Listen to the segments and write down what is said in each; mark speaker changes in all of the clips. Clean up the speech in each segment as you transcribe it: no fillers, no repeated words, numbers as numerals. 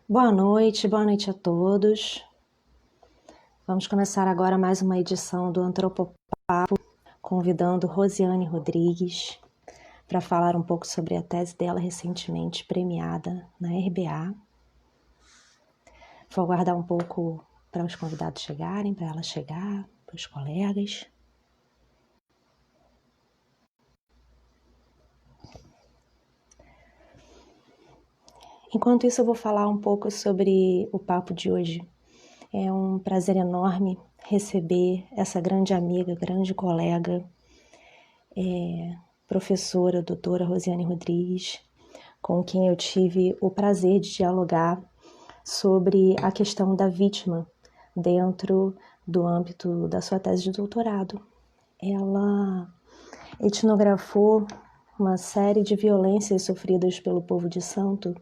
Speaker 1: Boa noite a todos. Vamos começar agora mais uma edição do Antropopapo, convidando Rosiane Rodrigues para falar um pouco sobre a tese dela recentemente premiada na RBA. Vou aguardar um pouco para os convidados chegarem, para ela chegar, para os colegas. Enquanto isso, eu vou falar um pouco sobre o papo de hoje. É um prazer enorme receber essa grande amiga, grande colega, professora, doutora Rosiane Rodrigues, com quem eu tive o prazer de dialogar sobre a questão da vítima dentro do âmbito da sua tese de doutorado. Ela etnografou uma série de violências sofridas pelo povo de Santo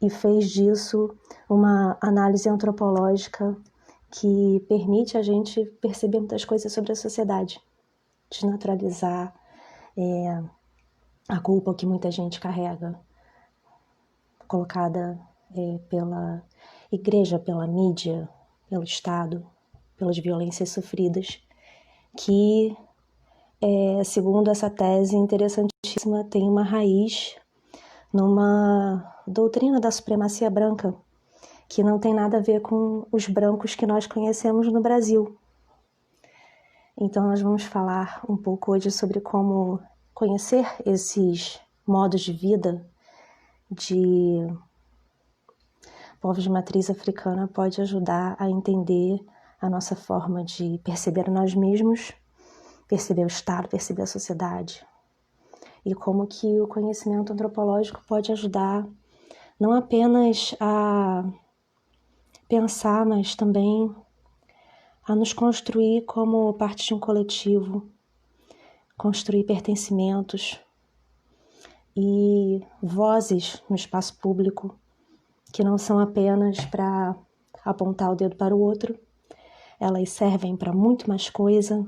Speaker 1: e fez disso uma análise antropológica que permite a gente perceber muitas coisas sobre a sociedade, desnaturalizar a culpa que muita gente carrega, colocada pela igreja, pela mídia, pelo Estado, pelas violências sofridas, que, segundo essa tese interessantíssima, tem uma raiz numa doutrina da supremacia branca, que não tem nada a ver com os brancos que nós conhecemos no Brasil. Então nós vamos falar um pouco hoje sobre como conhecer esses modos de vida de povos de matriz africana pode ajudar a entender a nossa forma de perceber nós mesmos, perceber o Estado, perceber a sociedade. E como que o conhecimento antropológico pode ajudar não apenas a pensar, mas também a nos construir como parte de um coletivo, construir pertencimentos e vozes no espaço público que não são apenas para apontar o dedo para o outro, elas servem para muito mais coisa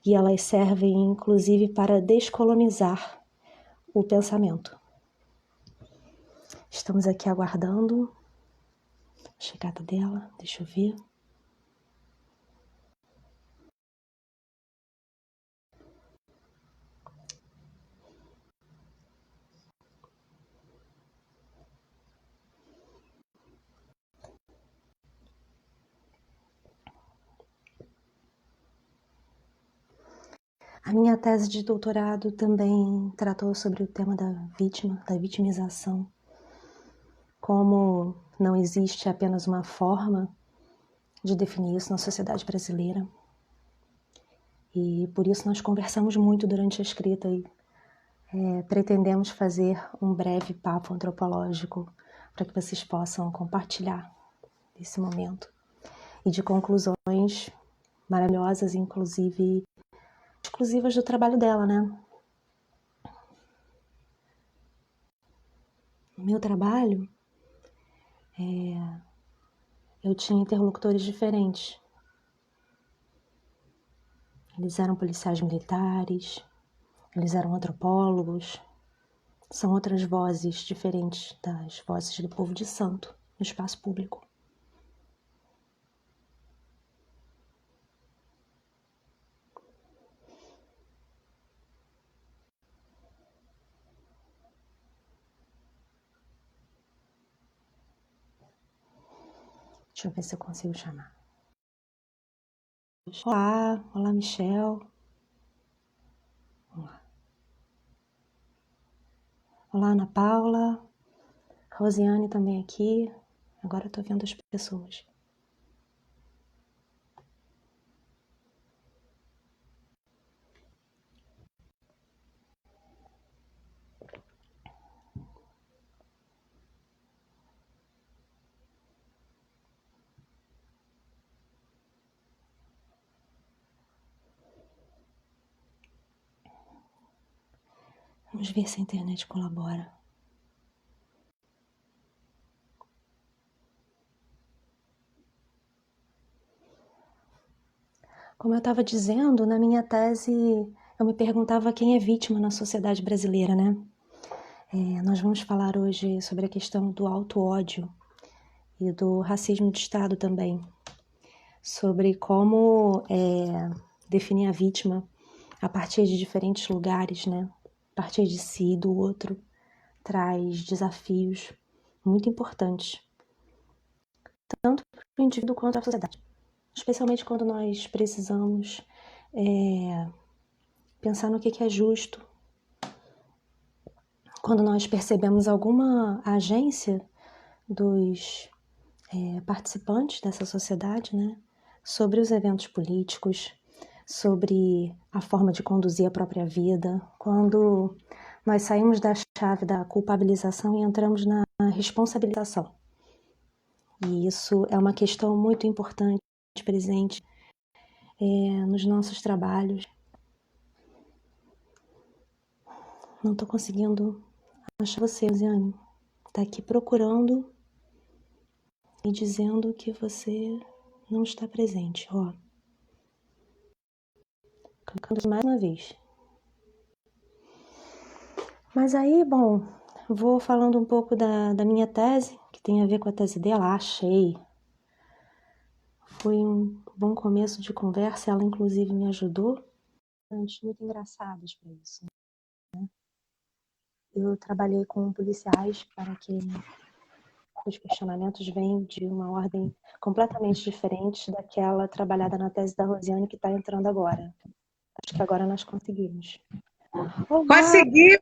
Speaker 1: e elas servem inclusive para descolonizar o pensamento. Estamos aqui aguardando a chegada dela, deixa eu ver. A minha tese de doutorado também tratou sobre o tema da vítima, da vitimização. Como não existe apenas uma forma de definir isso na sociedade brasileira. E por isso nós conversamos muito durante a escrita e pretendemos fazer um breve papo antropológico para que vocês possam compartilhar esse momento. E de conclusões maravilhosas, inclusive exclusivas do trabalho dela, né? No meu trabalho, eu tinha interlocutores diferentes. Eles eram policiais militares, eles eram antropólogos. São outras vozes diferentes das vozes do povo de Santo no espaço público. Deixa eu ver se eu consigo chamar. Olá Michel. Vamos lá. Olá Ana Paula. Rosiane também aqui. Agora eu tô vendo as pessoas. Vamos ver se a internet colabora. Como eu estava dizendo, na minha tese eu me perguntava quem é vítima na sociedade brasileira, né? Nós vamos falar hoje sobre a questão do auto-ódio e do racismo de Estado também, sobre como definir a vítima a partir de diferentes lugares, né? A partir de si e do outro, traz desafios muito importantes, tanto para o indivíduo quanto para a sociedade. Especialmente quando nós precisamos pensar no que é justo, quando nós percebemos alguma agência dos participantes dessa sociedade, né, sobre os eventos políticos, sobre a forma de conduzir a própria vida, quando nós saímos da chave da culpabilização e entramos na responsabilização. E isso é uma questão muito importante, presente nos nossos trabalhos. Não estou conseguindo achar você, Rosiane. Está aqui procurando e dizendo que você não está presente. Ó, clicando mais uma vez. Mas aí, bom, vou falando um pouco da minha tese, que tem a ver com a tese dela. Achei. Foi um bom começo de conversa, ela inclusive me ajudou. Muito engraçadas para isso, né? Eu trabalhei com policiais para que os questionamentos vêm de uma ordem completamente diferente daquela trabalhada na tese da Rosiane que está entrando agora. Acho que agora nós conseguimos. Olá!
Speaker 2: Consegui!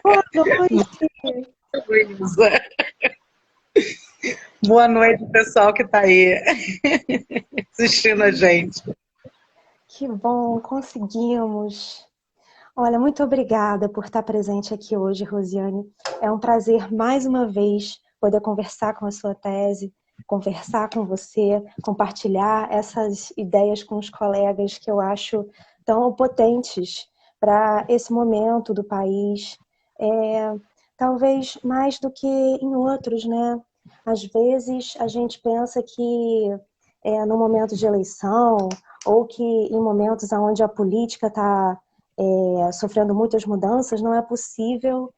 Speaker 1: Boa noite!
Speaker 2: Boa noite, pessoal que está aí assistindo a gente.
Speaker 1: Que bom, conseguimos! Olha, muito obrigada por estar presente aqui hoje, Rosiane. É um prazer, mais uma vez, poder conversar com a sua tese, conversar com você, compartilhar essas ideias com os colegas que eu acho tão potentes para esse momento do país. Talvez mais do que em outros, né? Às vezes a gente pensa que no momento de eleição ou que em momentos onde a política está sofrendo muitas mudanças, não é possível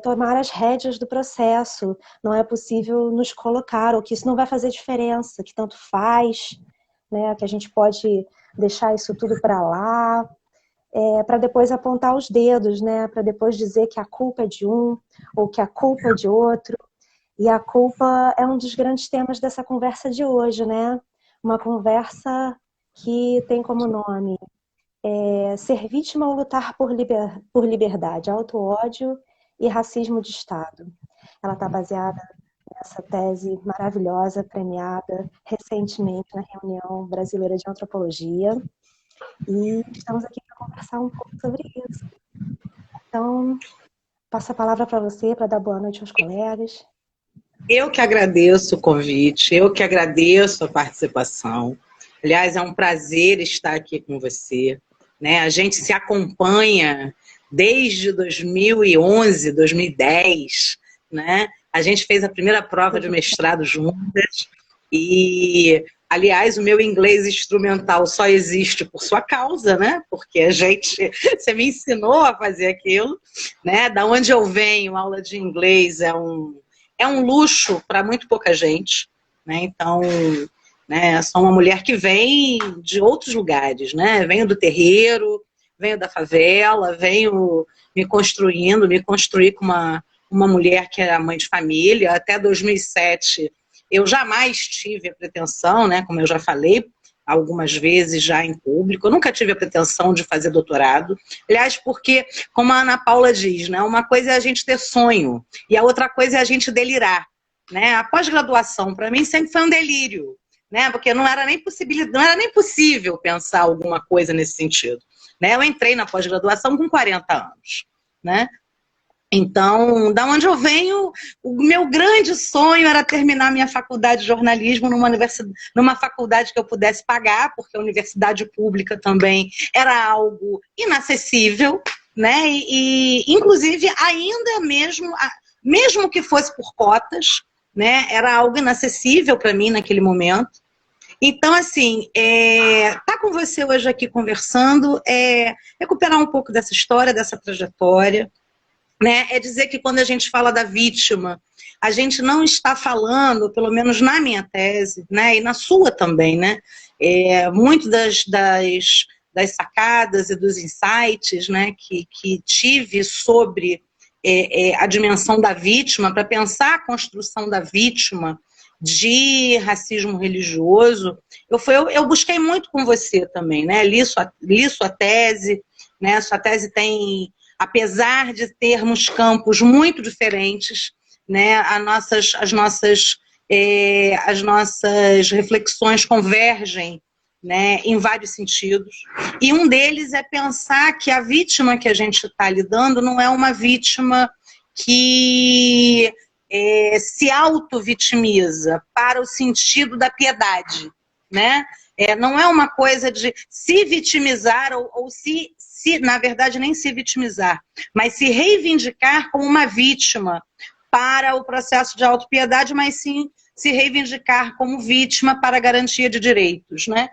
Speaker 1: tomar as rédeas do processo, não é possível nos colocar, ou que isso não vai fazer diferença, que tanto faz, né, que a gente pode deixar isso tudo para lá, para depois apontar os dedos, né, para depois dizer que a culpa é de um, ou que a culpa é de outro. E a culpa é um dos grandes temas dessa conversa de hoje, né? Uma conversa que tem como nome ser vítima ou lutar por liberdade, auto-ódio e racismo de Estado. Ela está baseada nessa tese maravilhosa, premiada recentemente na Reunião Brasileira de Antropologia, e estamos aqui para conversar um pouco sobre isso. Então, passo a palavra para você, para dar boa noite aos colegas.
Speaker 2: Eu que agradeço o convite, eu que agradeço a participação. Aliás, é um prazer estar aqui com você, né? A gente se acompanha desde 2011, 2010, né? A gente fez a primeira prova de mestrado juntas e, aliás, o meu inglês instrumental só existe por sua causa, né? Porque você me ensinou a fazer aquilo, né? Da onde eu venho, aula de inglês é um luxo para muito pouca gente, né? Então, né, sou uma mulher que vem de outros lugares, né? Venho do terreiro, venho da favela, venho me construir com uma mulher que era mãe de família. Até 2007, eu jamais tive a pretensão, né, como eu já falei algumas vezes já em público, eu nunca tive a pretensão de fazer doutorado. Aliás, porque, como a Ana Paula diz, né, uma coisa é a gente ter sonho e a outra coisa é a gente delirar, né? A pós-graduação, para mim, sempre foi um delírio, né? Porque não era nem possível pensar alguma coisa nesse sentido, né? Eu entrei na pós-graduação com 40 anos, né? Então, da onde eu venho, o meu grande sonho era terminar minha faculdade de jornalismo numa faculdade que eu pudesse pagar, porque a universidade pública também era algo inacessível, né? Inclusive, ainda mesmo que fosse por cotas, né? Era algo inacessível para mim naquele momento. Então, assim, estar com você hoje aqui conversando, recuperar um pouco dessa história, dessa trajetória, né, é dizer que quando a gente fala da vítima, a gente não está falando, pelo menos na minha tese, né, e na sua também, né, muito das sacadas e dos insights, né, que tive sobre a dimensão da vítima, para pensar a construção da vítima de racismo religioso, eu busquei muito com você também, né, li sua tese, né, sua tese tem, apesar de termos campos muito diferentes, né, as nossas reflexões convergem, né, em vários sentidos. E um deles é pensar que a vítima que a gente está lidando não é uma vítima que se auto-vitimiza para o sentido da piedade, né? Não é uma coisa de se vitimizar ou se, na verdade, nem se vitimizar, mas se reivindicar como uma vítima para o processo de autopiedade, mas sim se reivindicar como vítima para a garantia de direitos, né?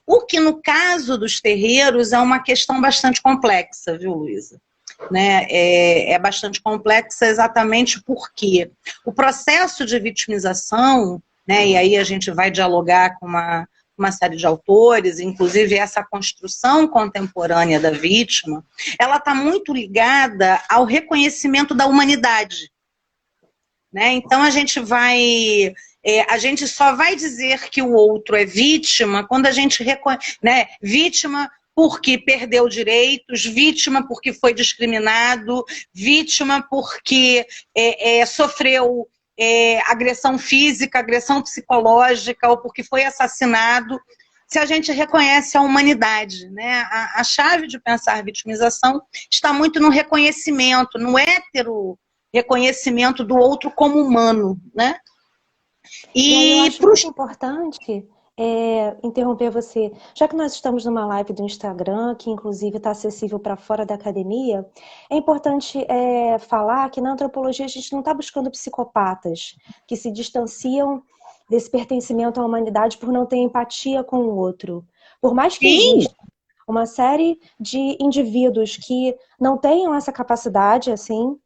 Speaker 2: O que, no caso dos terreiros, é uma questão bastante complexa, viu, Luísa? Né? É bastante complexa exatamente porque o processo de vitimização, né, e aí a gente vai dialogar com uma série de autores, inclusive essa construção contemporânea da vítima, ela está muito ligada ao reconhecimento da humanidade. Né? Então a gente só vai dizer que o outro é vítima quando a gente reconhece, né? Vítima porque perdeu direitos, vítima porque foi discriminado, vítima porque sofreu agressão física, agressão psicológica, ou porque foi assassinado. Se a gente reconhece a humanidade, né? A chave de pensar vitimização está muito no reconhecimento, no reconhecimento do outro como humano, né?
Speaker 1: E eu acho muito importante interromper você, já que nós estamos numa live do Instagram, que inclusive está acessível para fora da academia, é importante falar que na antropologia a gente não está buscando psicopatas que se distanciam desse pertencimento à humanidade por não ter empatia com o outro. Por mais que exista uma série de indivíduos que não tenham essa capacidade, assim,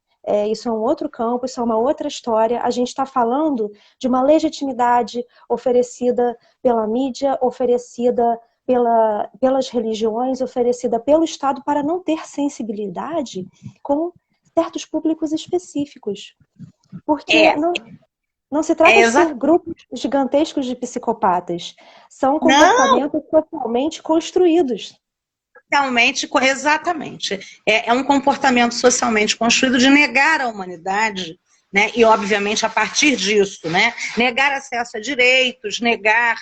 Speaker 1: isso é um outro campo, isso é uma outra história. A gente está falando de uma legitimidade oferecida pela mídia, oferecida pelas religiões, oferecida pelo Estado para não ter sensibilidade com certos públicos específicos. Porque não se trata de ser grupos gigantescos de psicopatas. São comportamentos socialmente construídos.
Speaker 2: Exatamente. É um comportamento socialmente construído de negar a humanidade, né? E, obviamente, a partir disso, né? Negar acesso a direitos, negar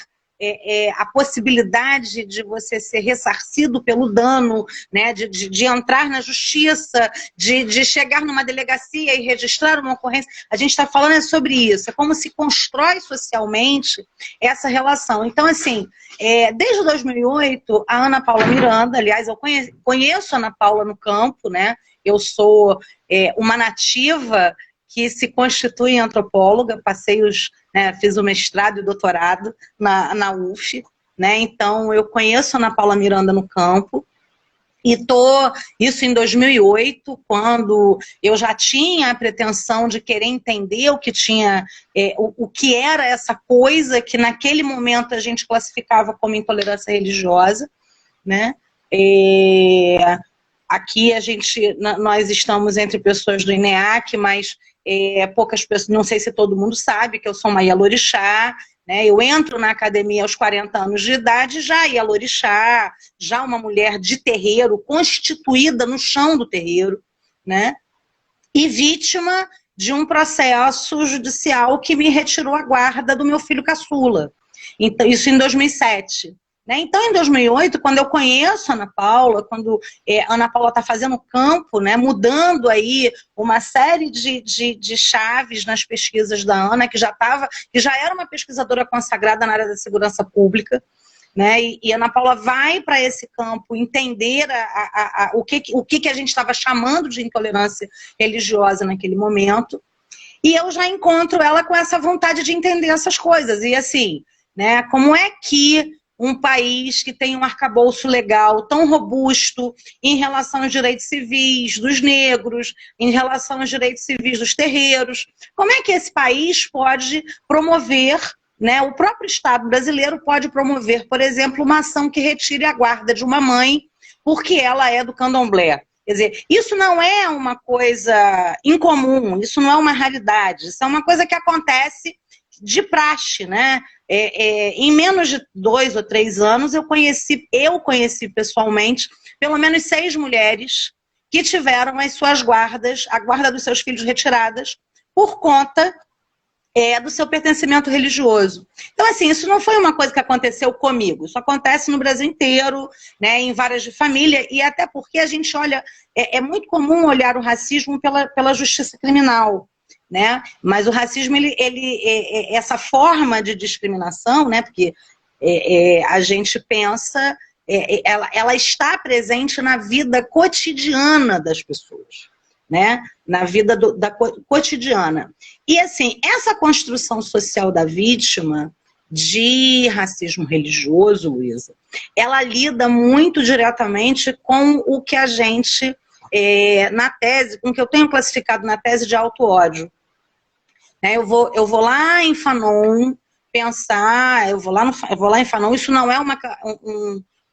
Speaker 2: a possibilidade de você ser ressarcido pelo dano, né? De entrar na justiça, de chegar numa delegacia e registrar uma ocorrência. A gente está falando sobre isso, é como se constrói socialmente essa relação. Então, assim, desde 2008, a Ana Paula Miranda, aliás, eu conheço a Ana Paula no campo, né? Eu sou uma nativa que se constitui antropóloga, fiz o mestrado e doutorado na UF, né? Então eu conheço a Ana Paula Miranda no campo, e isso em 2008, quando eu já tinha a pretensão de querer entender o que era essa coisa que naquele momento a gente classificava como intolerância religiosa, né? Aqui nós estamos entre pessoas do INEAC, mas poucas pessoas, não sei se todo mundo sabe que eu sou uma Ialorixá, né? Eu entro na academia aos 40 anos de idade, já Ialorixá, já uma mulher de terreiro, constituída no chão do terreiro, né? E vítima de um processo judicial que me retirou a guarda do meu filho caçula. Então, isso em 2007. Então, em 2008, quando eu conheço a Ana Paula, quando a Ana Paula está fazendo campo, né, mudando aí uma série de chaves nas pesquisas da Ana, que já era uma pesquisadora consagrada na área da segurança pública, né, e a Ana Paula vai para esse campo entender o que a gente estava chamando de intolerância religiosa naquele momento, e eu já encontro ela com essa vontade de entender essas coisas. E assim, né, como é que um país que tem um arcabouço legal tão robusto em relação aos direitos civis dos negros, em relação aos direitos civis dos terreiros. Como é que esse país pode promover, né, o próprio Estado brasileiro pode promover, por exemplo, uma ação que retire a guarda de uma mãe porque ela é do candomblé? Quer dizer, isso não é uma coisa incomum, isso não é uma raridade, isso é uma coisa que acontece de praxe, né? Em menos de 2 ou 3 anos, eu conheci pessoalmente pelo menos 6 mulheres que tiveram as suas guardas, a guarda dos seus filhos retiradas, por conta do seu pertencimento religioso. Então, assim, isso não foi uma coisa que aconteceu comigo, isso acontece no Brasil inteiro, né, em várias de família, e até porque a gente olha, é muito comum olhar o racismo pela justiça criminal, né, mas o racismo, essa forma de discriminação, né, porque a gente pensa, ela está presente na vida cotidiana das pessoas, né, na vida cotidiana. E, assim, essa construção social da vítima de racismo religioso, Luísa, ela lida muito diretamente com o que a gente, na tese, com o que eu tenho classificado na tese de auto-ódio. Né, eu vou lá em Fanon pensar, eu vou lá em Fanon, isso não é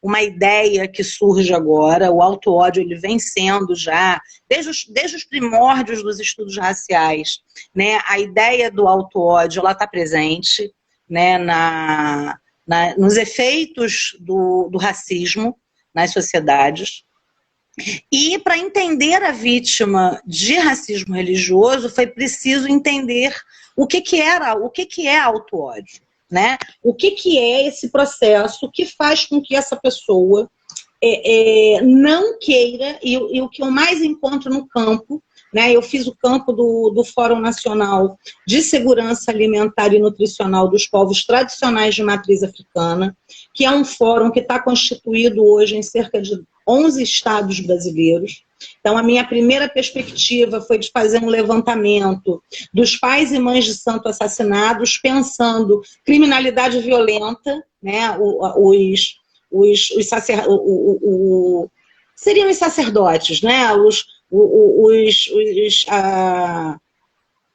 Speaker 2: uma ideia que surge agora, o auto-ódio ele vem sendo já, desde os primórdios dos estudos raciais, né, a ideia do auto-ódio ela está presente, né, nos efeitos do racismo nas sociedades. E para entender a vítima de racismo religioso, foi preciso entender o que é auto-ódio. Né? O que é esse processo que faz com que essa pessoa não queira, e o que eu mais encontro no campo, né? Eu fiz o campo do Fórum Nacional de Segurança Alimentar e Nutricional dos Povos Tradicionais de Matriz Africana, que é um fórum que está constituído hoje em cerca de 11 estados brasileiros. Então, a minha primeira perspectiva foi de fazer um levantamento dos pais e mães de santo assassinados, pensando criminalidade violenta, né? Seriam os sacerdotes, né?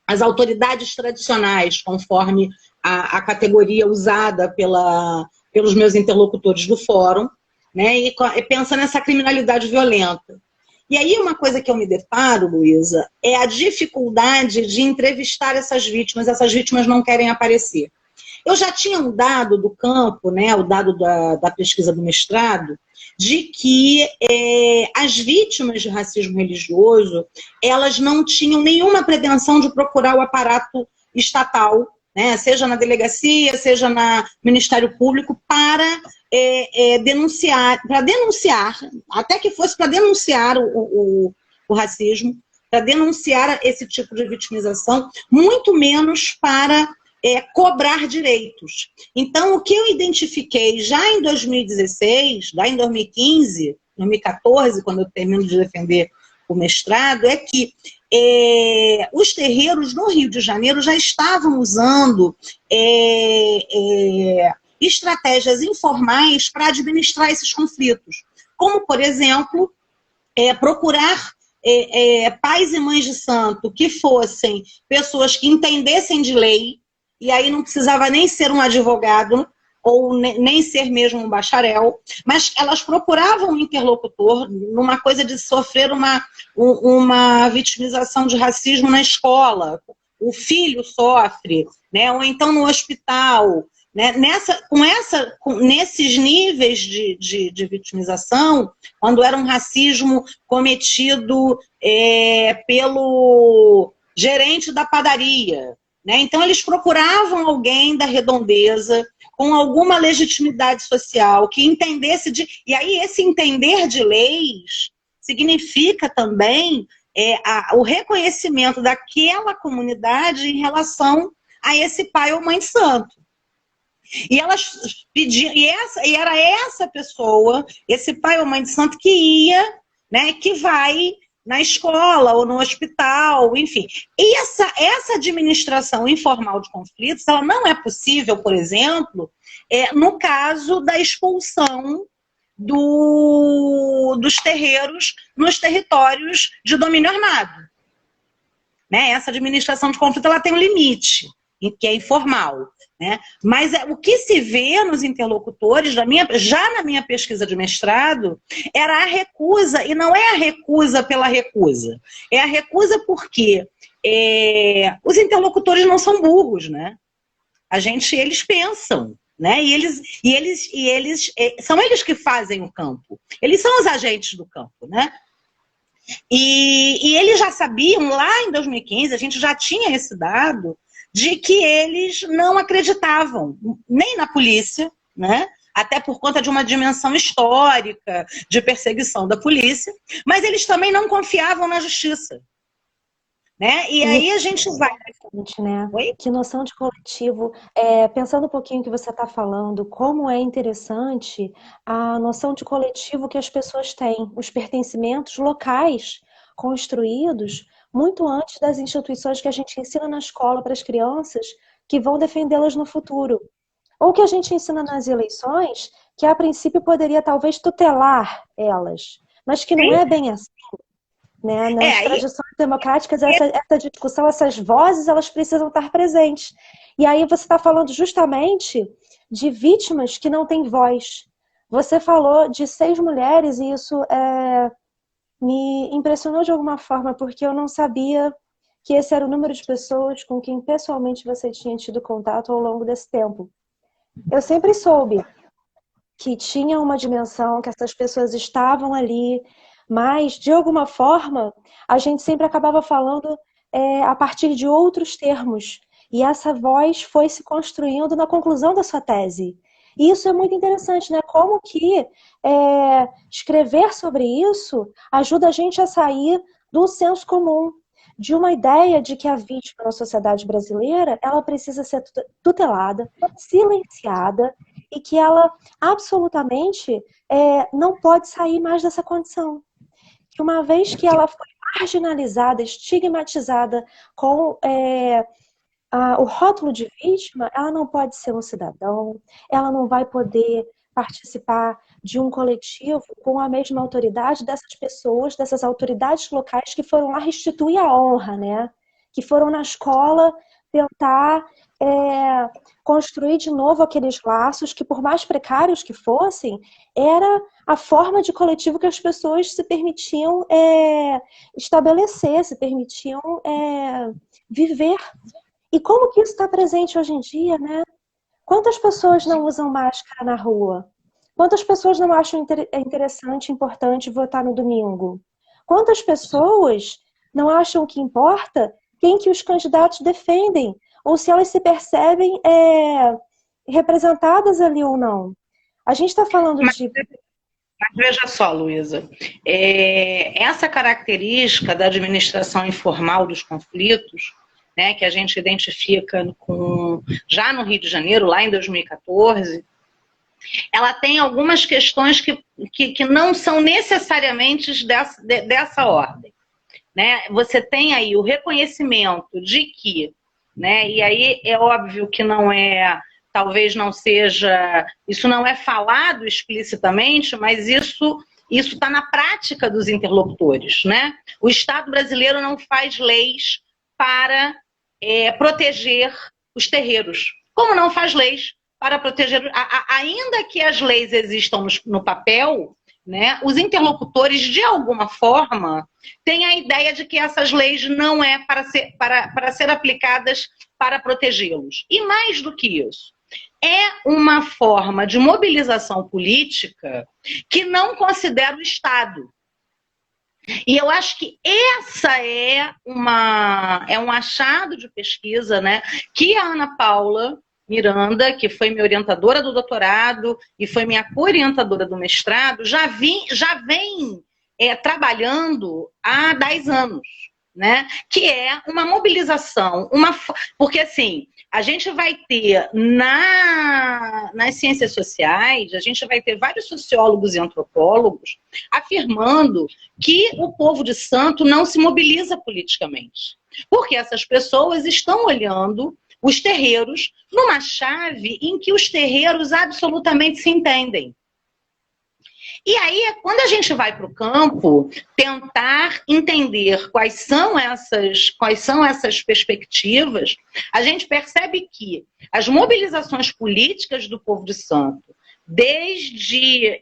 Speaker 2: As autoridades tradicionais, conforme a categoria usada pelos meus interlocutores do fórum, né? E pensa nessa criminalidade violenta. E aí uma coisa que eu me deparo, Luísa, é a dificuldade de entrevistar essas vítimas não querem aparecer. Eu já tinha um dado do campo, né, o dado da pesquisa do mestrado, de que as vítimas de racismo religioso, elas não tinham nenhuma pretensão de procurar o aparato estatal, né, seja na delegacia, seja no Ministério Público, para denunciar, até que fosse para denunciar o racismo, para denunciar esse tipo de vitimização, muito menos para cobrar direitos. Então, o que eu identifiquei já em 2016, já em 2015, 2014, quando eu termino de defender o mestrado, é que os terreiros no Rio de Janeiro já estavam usando estratégias informais para administrar esses conflitos. Como, por exemplo, procurar pais e mães de santo que fossem pessoas que entendessem de lei, e aí não precisava nem ser um advogado, ou nem ser mesmo um bacharel, mas elas procuravam um interlocutor numa coisa de sofrer uma vitimização de racismo na escola, o filho sofre, né? Ou então no hospital, né? Nesses níveis de vitimização, quando era um racismo cometido pelo gerente da padaria, né? Então eles procuravam alguém da redondeza, com alguma legitimidade social, que entendesse e aí esse entender de leis significa também o reconhecimento daquela comunidade em relação a esse pai ou mãe de santo. E elas pediam, e era essa pessoa, esse pai ou mãe de santo, que ia, né, que vai na escola ou no hospital, enfim. E essa administração informal de conflitos, ela não é possível, por exemplo, no caso da expulsão dos terreiros nos territórios de domínio armado. Né? Essa administração de conflito ela tem um limite, que é informal. Né? Mas o que se vê nos interlocutores, já na minha pesquisa de mestrado, era a recusa, e não é a recusa pela recusa. É a recusa porque os interlocutores não são burros, né? Eles pensam. Né? E eles são eles que fazem o campo. Eles são os agentes do campo, né? E eles já sabiam, lá em 2015, a gente já tinha esse dado, de que eles não acreditavam nem na polícia, né? Até por conta de uma dimensão histórica de perseguição da polícia, mas eles também não confiavam na justiça. Né? E aí a gente vai...
Speaker 1: Né?
Speaker 2: Oi?
Speaker 1: Que noção de coletivo, pensando um pouquinho o que você está falando, como é interessante a noção de coletivo que as pessoas têm, os pertencimentos locais construídos muito antes das instituições que a gente ensina na escola para as crianças que vão defendê-las no futuro. Ou que a gente ensina nas eleições, que a princípio poderia talvez tutelar elas, mas que não é bem assim. Né? Nas tradições democráticas, essa discussão, essas vozes, elas precisam estar presentes. E aí você está falando justamente de vítimas que não têm voz. Você falou de 6 mulheres e isso me impressionou de alguma forma, porque eu não sabia que esse era o número de pessoas com quem pessoalmente você tinha tido contato ao longo desse tempo. Eu sempre soube que tinha uma dimensão, que essas pessoas estavam ali, mas, de alguma forma, a gente sempre acabava falando a partir de outros termos. E essa voz foi se construindo na conclusão da sua tese. E isso é muito interessante, né? Como que escrever sobre isso ajuda a gente a sair do senso comum, de uma ideia de que a vítima na sociedade brasileira, ela precisa ser tutelada, silenciada, e que ela absolutamente não pode sair mais dessa condição. Que uma vez que ela foi marginalizada, estigmatizada com o rótulo de vítima, ela não pode ser um cidadão, ela não vai poder participar de um coletivo com a mesma autoridade dessas pessoas, dessas autoridades locais que foram lá restituir a honra, né? Que foram na escola tentar construir de novo aqueles laços que, por mais precários que fossem, era a forma de coletivo que as pessoas se permitiam estabelecer, se permitiam viver. E como que isso está presente hoje em dia, né? Quantas pessoas não usam máscara na rua? Quantas pessoas não acham interessante, importante votar no domingo? Quantas pessoas não acham que importa quem que os candidatos defendem? Ou se elas se percebem representadas ali ou não? A gente está falando de...
Speaker 2: Mas veja só, Luísa, essa característica da administração informal dos conflitos, né, que a gente identifica já no Rio de Janeiro, lá em 2014, ela tem algumas questões que não são necessariamente dessa ordem. Né? Você tem aí o reconhecimento de que, né, e aí é óbvio que talvez não seja, isso não é falado explicitamente, mas isso está na prática dos interlocutores. Né? O Estado brasileiro não faz leis para proteger os terreiros, como não faz leis para proteger, ainda que as leis existam no papel, né, os interlocutores, de alguma forma, têm a ideia de que essas leis não é para ser aplicadas para protegê-los. E mais do que isso, é uma forma de mobilização política que não considera o Estado. E eu acho que essa é um achado de pesquisa, né, que a Ana Paula Miranda, que foi minha orientadora do doutorado e foi minha co-orientadora do mestrado, já vem trabalhando há 10 anos. né? Que é uma mobilização, porque assim, a gente vai ter nas ciências sociais, a gente vai ter vários sociólogos e antropólogos afirmando que o povo de santo não se mobiliza politicamente, porque essas pessoas estão olhando os terreiros numa chave em que os terreiros absolutamente se entendem. E aí, quando a gente vai para o campo, tentar entender quais são essas perspectivas, a gente percebe que as mobilizações políticas do povo de santo, desde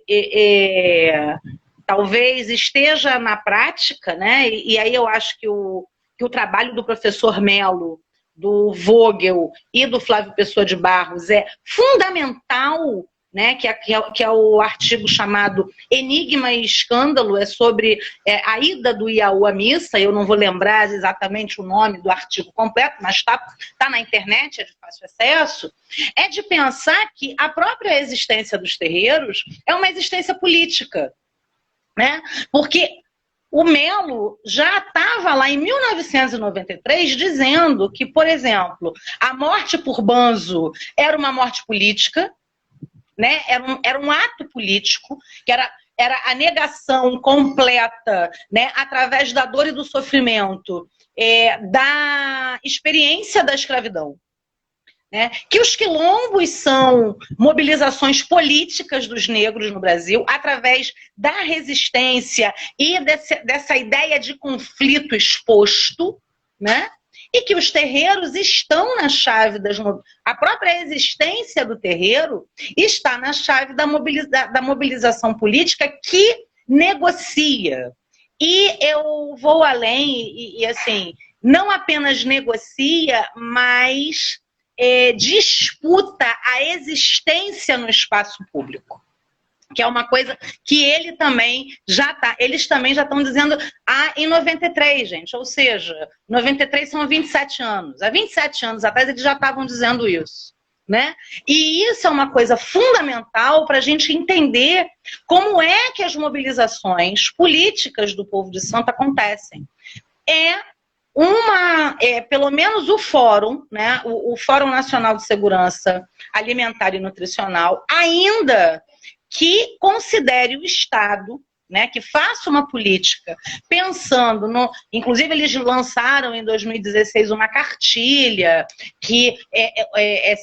Speaker 2: talvez esteja na prática, né? E aí eu acho que o trabalho do professor Melo, do Vogel e do Flávio Pessoa de Barros é fundamental, né, que é o artigo chamado Enigma e Escândalo, é sobre a ida do Iaú à missa. Eu não vou lembrar exatamente o nome do artigo completo, mas está na internet, é de fácil acesso. É de pensar que a própria existência dos terreiros é uma existência política, né? Porque o Melo já estava lá em 1993 dizendo que, por exemplo, a morte por banzo era uma morte política, né? Era um ato político, que era a negação completa, né? Através da dor e do sofrimento, da experiência da escravidão. Né? Que os quilombos são mobilizações políticas dos negros no Brasil, através da resistência e dessa ideia de conflito exposto, né? E que os terreiros estão na chave a própria existência do terreiro está na chave da mobilização política que negocia. E eu vou além, e assim, não apenas negocia, mas disputa a existência no espaço público, que é uma coisa que eles também já estão dizendo em 93, gente, ou seja, 93 são 27 anos. Há 27 anos atrás eles já estavam dizendo isso, né? E isso é uma coisa fundamental para a gente entender como é que as mobilizações políticas do povo de santo acontecem. Pelo menos o Fórum, né, o Fórum Nacional de Segurança Alimentar e Nutricional, ainda que considere o Estado, né, que faça uma política pensando inclusive eles lançaram em 2016 uma cartilha que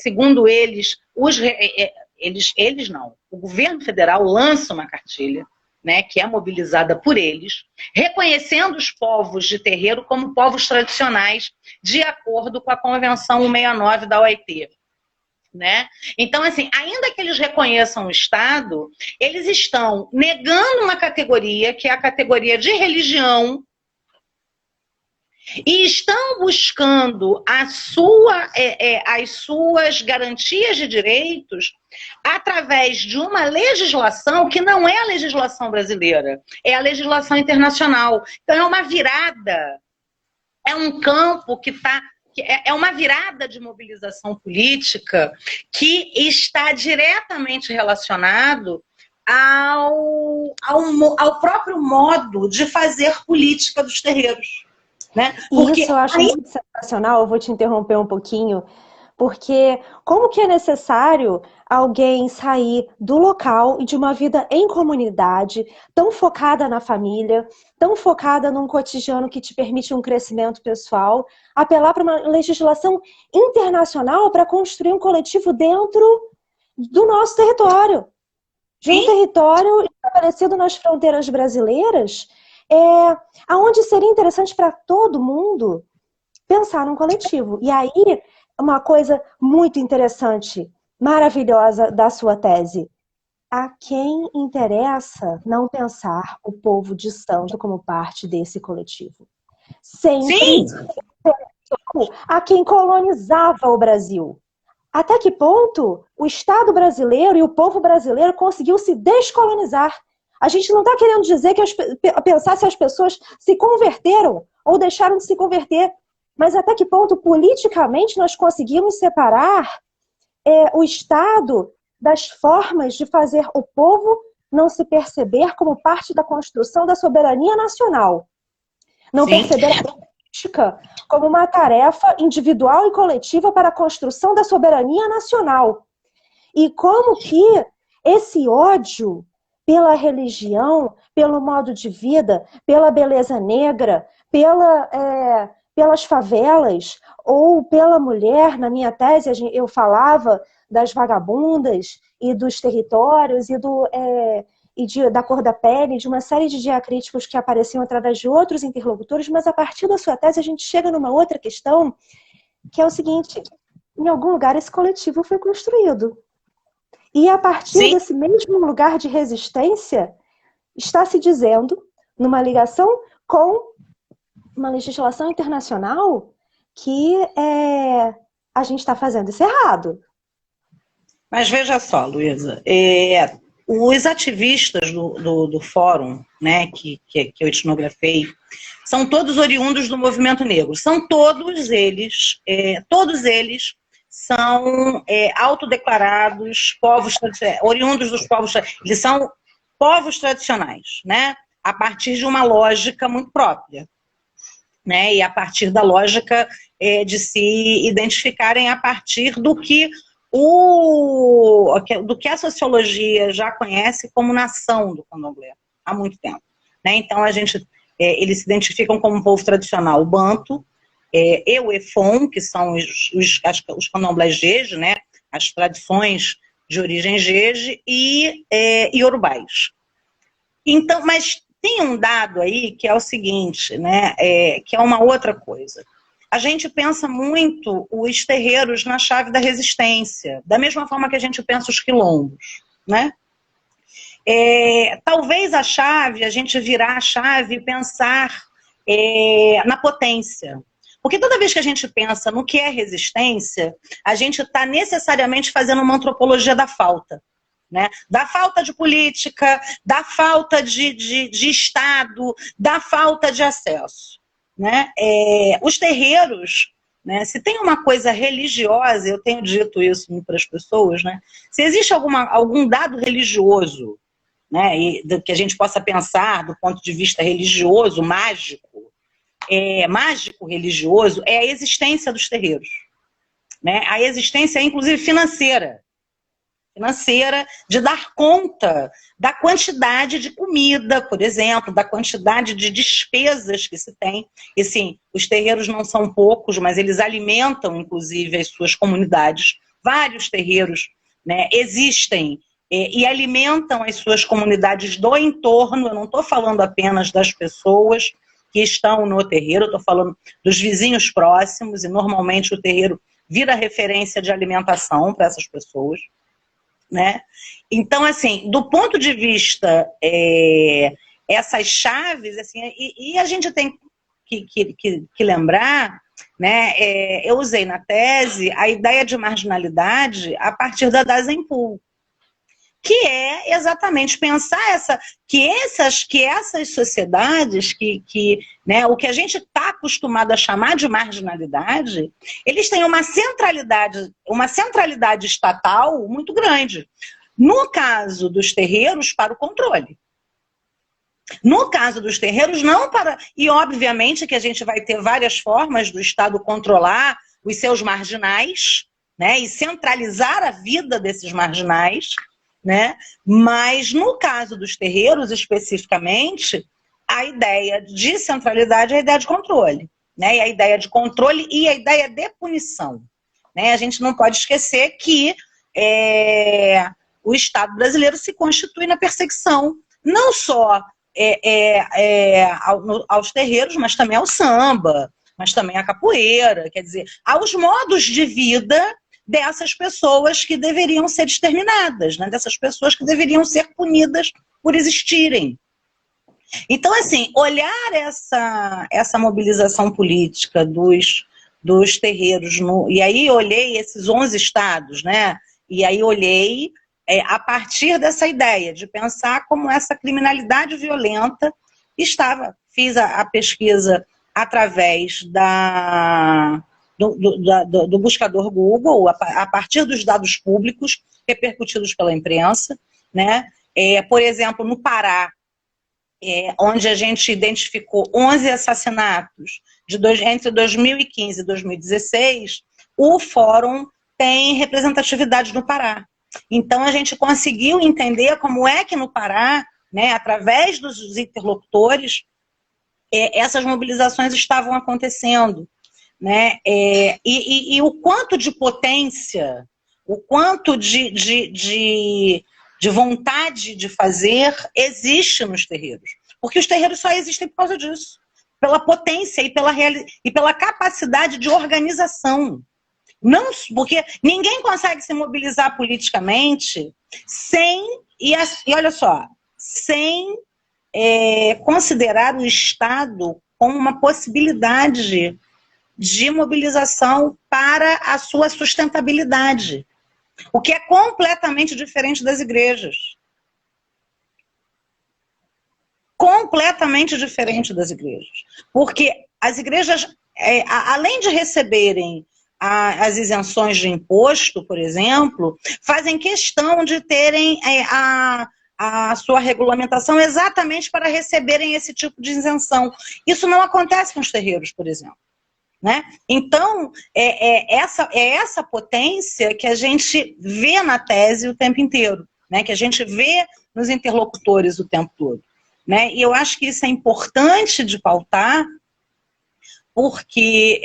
Speaker 2: segundo eles, o governo federal lança uma cartilha, né, que é mobilizada por eles, reconhecendo os povos de terreiro como povos tradicionais, de acordo com a Convenção 169 da OIT. Né? Então, assim, ainda que eles reconheçam o Estado, eles estão negando uma categoria, que é a categoria de religião, e estão buscando as suas garantias de direitos através de uma legislação que não é a legislação brasileira, é a legislação internacional. Então é uma virada, é um campo é uma virada de mobilização política que está diretamente relacionado ao próprio modo de fazer política dos terreiros. Né?
Speaker 1: Porque isso eu acho muito sensacional, eu vou te interromper um pouquinho, porque como que é necessário alguém sair do local e de uma vida em comunidade, tão focada na família, tão focada num cotidiano que te permite um crescimento pessoal, apelar para uma legislação internacional para construir um coletivo dentro do nosso território. De um território estabelecido nas fronteiras brasileiras, aonde seria interessante para todo mundo pensar num coletivo. E aí, uma coisa muito interessante, maravilhosa da sua tese. A quem interessa não pensar o povo de santo como parte desse coletivo? Sempre a quem colonizava o Brasil. Até que ponto o Estado brasileiro e o povo brasileiro conseguiu se descolonizar? A gente não está querendo dizer pensar se as pessoas se converteram ou deixaram de se converter, mas até que ponto politicamente nós conseguimos separar o Estado das formas de fazer o povo não se perceber como parte da construção da soberania nacional. Não perceber política como uma tarefa individual e coletiva para a construção da soberania nacional. E como que esse ódio pela religião, pelo modo de vida, pela beleza negra, pelas favelas ou pela mulher, na minha tese eu falava das vagabundas e dos territórios da cor da pele, de uma série de diacríticos que apareciam através de outros interlocutores, mas a partir da sua tese a gente chega numa outra questão, que é o seguinte: em algum lugar esse coletivo foi construído. E a partir desse mesmo lugar de resistência, está se dizendo, numa ligação com uma legislação internacional, que a gente está fazendo isso errado.
Speaker 2: Mas veja só, Luísa, os ativistas do fórum, né, que eu etnografei, são todos oriundos do movimento negro. São todos eles são autodeclarados povos oriundos dos povos, eles são povos tradicionais, né? A partir de uma lógica muito própria, né? E a partir da lógica de se identificarem a partir do que a sociologia já conhece como nação do candomblé há muito tempo, né? Então eles se identificam como um povo tradicional banto, e o Efon, que são os candomblés jeje, né? As tradições de origem jeje, e iorubais. Então, mas tem um dado aí que é o seguinte, né? Que é uma outra coisa. A gente pensa muito os terreiros na chave da resistência, da mesma forma que a gente pensa os quilombos, né? Talvez a gente virar a chave e pensar na potência. Porque toda vez que a gente pensa no que é resistência, a gente está necessariamente fazendo uma antropologia da falta, né? Da falta de política, da falta de Estado, da falta de acesso, né? Os terreiros, né? Se tem uma coisa religiosa, eu tenho dito isso para as pessoas, né? Se existe algum dado religioso, né, que a gente possa pensar do ponto de vista religioso, mágico religioso, é a existência dos terreiros, né? A existência, inclusive, financeira, de dar conta da quantidade de comida, por exemplo, da quantidade de despesas que se tem. E sim, os terreiros não são poucos, mas eles alimentam, inclusive, as suas comunidades. Vários terreiros, né, existem e alimentam as suas comunidades do entorno. Eu não estou falando apenas das pessoas que estão no terreiro, eu estou falando dos vizinhos próximos, e normalmente o terreiro vira referência de alimentação para essas pessoas, né? Então, assim, do ponto de vista, essas chaves, assim, e a gente tem que lembrar, né? Eu usei na tese a ideia de marginalidade a partir da Dazenpool, que é exatamente pensar que essas sociedades, né, o que a gente está acostumado a chamar de marginalidade, eles têm uma centralidade estatal muito grande. No caso dos terreiros, para o controle. No caso dos terreiros, não para... E, obviamente, que a gente vai ter várias formas do Estado controlar os seus marginais, né, e centralizar a vida desses marginais, né? Mas no caso dos terreiros especificamente, a ideia de centralidade é a ideia de controle, né? E a ideia de controle e a ideia de punição, né? A gente não pode esquecer que o Estado brasileiro se constitui na perseguição, não só aos terreiros, mas também ao samba, mas também à capoeira, quer dizer, aos modos de vida dessas pessoas que deveriam ser exterminadas, né? Dessas pessoas que deveriam ser punidas por existirem. Então, assim, olhar essa mobilização política dos terreiros, e aí olhei esses 11 estados, né? E aí olhei a partir dessa ideia de pensar como essa criminalidade violenta fiz a pesquisa através do buscador Google, a partir dos dados públicos repercutidos pela imprensa, né? Por exemplo, no Pará, onde a gente identificou 11 assassinatos entre 2015 e 2016, o fórum tem representatividade no Pará. Então, a gente conseguiu entender como é que no Pará, né, através dos interlocutores, essas mobilizações estavam acontecendo, né? E o quanto de potência, o quanto de vontade de fazer existe nos terreiros. Porque os terreiros só existem por causa disso. Pela potência e pela capacidade de organização. Não, porque ninguém consegue se mobilizar politicamente sem, e olha só, sem considerar o Estado como uma possibilidade de mobilização para a sua sustentabilidade, o que é completamente diferente das igrejas. Completamente diferente das igrejas. Porque as igrejas, além de receberem as isenções de imposto, por exemplo, fazem questão de terem a sua regulamentação exatamente para receberem esse tipo de isenção. Isso não acontece nos terreiros, por exemplo. Né? Então, essa potência que a gente vê na tese o tempo inteiro, né? Que a gente vê nos interlocutores o tempo todo. Né? E eu acho que isso é importante de pautar, porque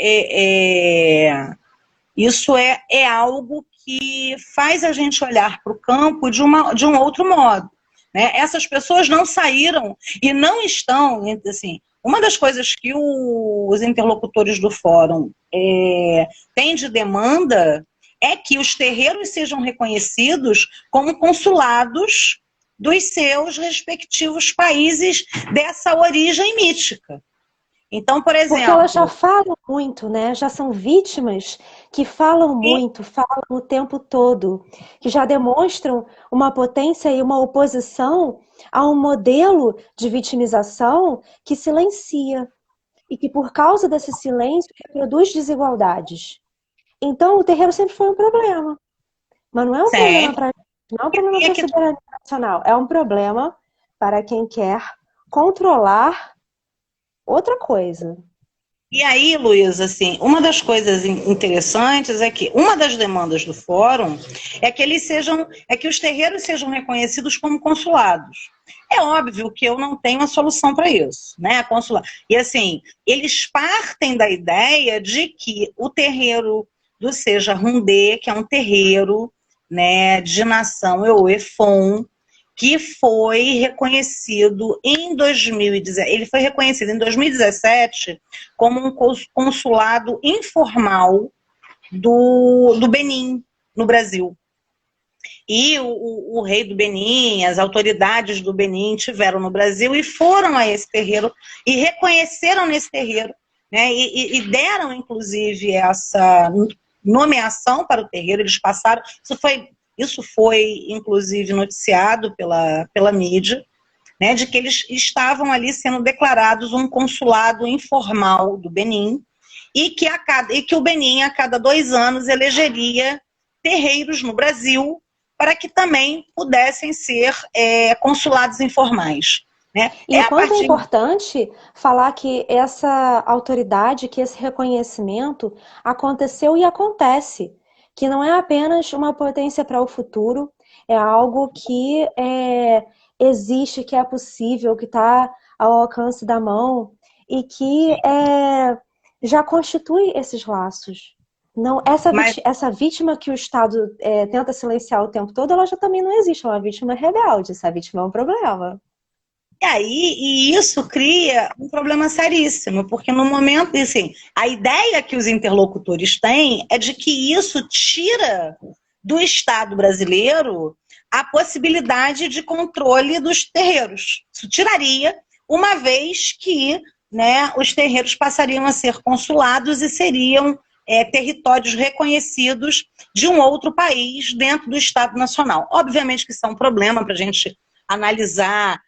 Speaker 2: isso é algo que faz a gente olhar para o campo de um outro modo. Né? Essas pessoas não saíram e não estão, assim, uma das coisas que os interlocutores do fórum têm de demanda é que os terreiros sejam reconhecidos como consulados dos seus respectivos países dessa origem mítica. Então, por exemplo...
Speaker 1: Porque elas já falam muito, né? Já são vítimas que falam muito, falam o tempo todo, que já demonstram uma potência e uma oposição a um modelo de vitimização que silencia e que, por causa desse silêncio, reproduz desigualdades. Então, o terreiro sempre foi um problema. Mas não é um problema para a soberania nacional, é um problema para quem quer controlar outra coisa.
Speaker 2: E aí, Luísa, assim, uma das coisas interessantes é que uma das demandas do fórum é que os terreiros sejam reconhecidos como consulados. É óbvio que eu não tenho a solução para isso, né? E assim, eles partem da ideia de que o terreiro do Seja Rundê, que é um terreiro, né, de nação Euefon, que foi reconhecido em 2017, ele foi reconhecido em 2017 como um consulado informal do Benin, no Brasil. E o rei do Benin, as autoridades do Benin tiveram no Brasil e foram a esse terreiro e reconheceram nesse terreiro, né, e deram, inclusive, essa nomeação para o terreiro. Eles passaram, isso foi, inclusive, noticiado pela mídia, né, de que eles estavam ali sendo declarados um consulado informal do Benin e que o Benin, a cada 2 anos, elegeria terreiros no Brasil para que também pudessem ser consulados informais. Né?
Speaker 1: E o quanto é importante falar que essa autoridade, que esse reconhecimento aconteceu e acontece, que não é apenas uma potência para o futuro, é algo que existe, que é possível, que está ao alcance da mão e que já constitui esses laços. Não, essa vítima que o Estado tenta silenciar o tempo todo, ela já também não existe, é uma vítima rebelde, essa vítima é um problema.
Speaker 2: E isso cria um problema seríssimo, porque no momento, assim, a ideia que os interlocutores têm é de que isso tira do Estado brasileiro a possibilidade de controle dos terreiros. Isso tiraria, uma vez que, né, os terreiros passariam a ser consulados e seriam territórios reconhecidos de um outro país dentro do Estado Nacional. Obviamente que isso é um problema para a gente analisar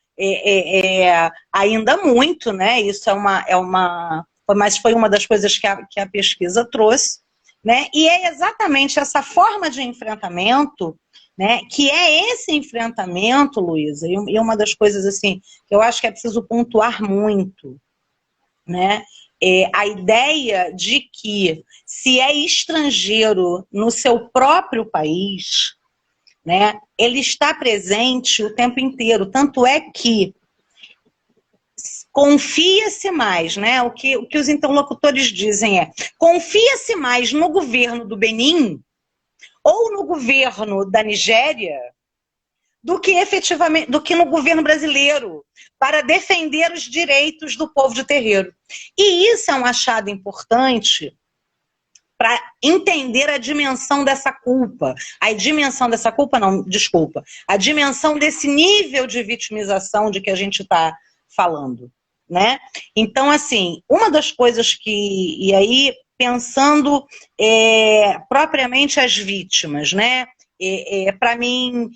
Speaker 2: ainda muito, né? Isso mas foi uma das coisas que a pesquisa trouxe, né? E é exatamente essa forma de enfrentamento, né? Que é esse enfrentamento, Luísa, e uma das coisas assim que eu acho que é preciso pontuar muito, né? a ideia de que se é estrangeiro no seu próprio país, né, ele está presente o tempo inteiro. Tanto é que confia-se mais, né? O que os interlocutores dizem é: confia-se mais no governo do Benin ou no governo da Nigéria do que efetivamente, do que no governo brasileiro, para defender os direitos do povo de terreiro. E isso é um achado importante para entender a dimensão dessa culpa. A dimensão dessa culpa, não, desculpa. A dimensão desse nível de vitimização de que a gente está falando, né? Então, assim, uma das coisas que... E aí, pensando propriamente as vítimas, né? Para mim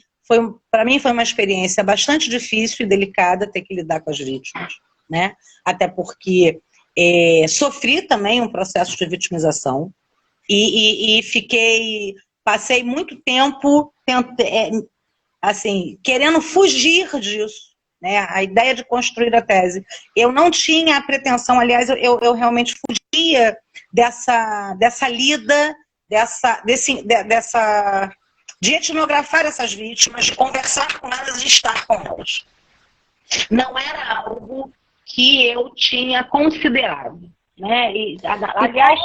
Speaker 2: foi uma experiência bastante difícil e delicada ter que lidar com as vítimas, né? Até porque sofri também um processo de vitimização e passei muito tempo assim, querendo fugir disso, né? A ideia de construir a tese. Eu não tinha a pretensão, aliás, eu realmente fugia dessa lida, de etnografar essas vítimas, de conversar com elas e estar com elas. Não era algo que eu tinha considerado, né? Aliás,